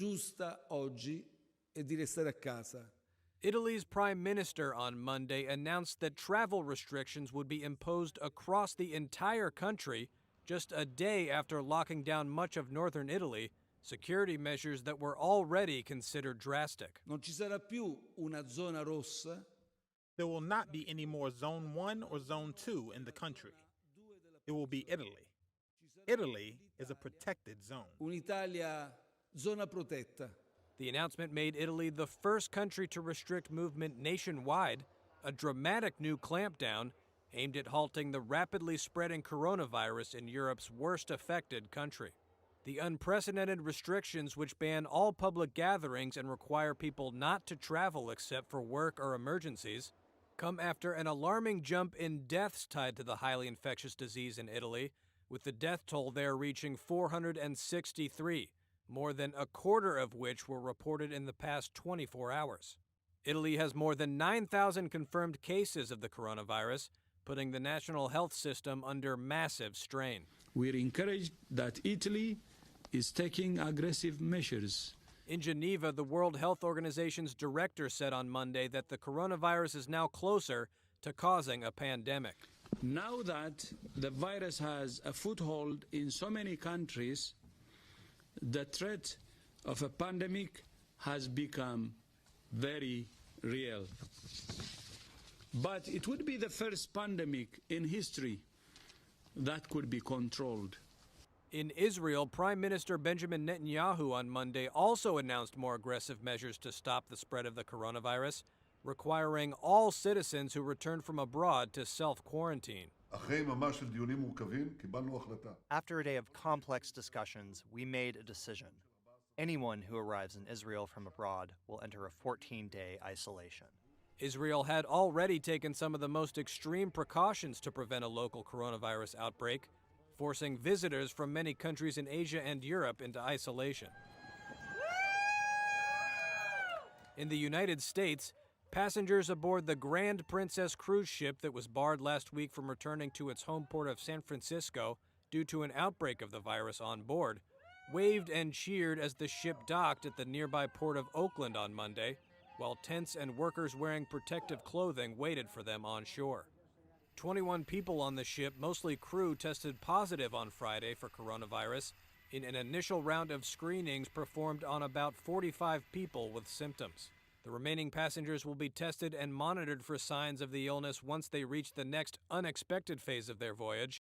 giusta oggi è di restare a casa. Italy's prime minister on Monday announced that travel restrictions would be imposed across the entire country just a day after locking down much of northern Italy, security measures that were already considered drastic. Non ci sarà più una zona rossa. There will not be any more Zone 1 or Zone 2 in the country. It will be Italy. Italy is a protected zone. Un'Italia zona protetta. The announcement made Italy the first country to restrict movement nationwide, a dramatic new clampdown aimed at halting the rapidly spreading coronavirus in Europe's worst affected country. The unprecedented restrictions, which ban all public gatherings and require people not to travel except for work or emergencies, come after an alarming jump in deaths tied to the highly infectious disease in Italy, with the death toll there reaching 463, more than a quarter of which were reported in the past 24 hours. Italy has more than 9,000 confirmed cases of the coronavirus, putting the national health system under massive strain. We're encouraged that Italy is taking aggressive measures. In Geneva, the World Health Organization's director said on Monday that the coronavirus is now closer to causing a pandemic. Now that the virus has a foothold in so many countries, the threat of a pandemic has become very real. But it would be the first pandemic in history that could be controlled. In Israel, Prime Minister Benjamin Netanyahu on Monday also announced more aggressive measures to stop the spread of the coronavirus, requiring all citizens who return from abroad to self-quarantine. After a day of complex discussions, we made a decision. Anyone who arrives in Israel from abroad will enter a 14-day isolation. Israel had already taken some of the most extreme precautions to prevent a local coronavirus outbreak, forcing visitors from many countries in Asia and Europe into isolation. In the United States, passengers aboard the Grand Princess cruise ship that was barred last week from returning to its home port of San Francisco due to an outbreak of the virus on board waved and cheered as the ship docked at the nearby port of Oakland on Monday, while tents and workers wearing protective clothing waited for them on shore. 21 people on the ship, mostly crew, tested positive on Friday for coronavirus in an initial round of screenings performed on about 45 people with symptoms. The remaining passengers will be tested and monitored for signs of the illness once they reach the next unexpected phase of their voyage,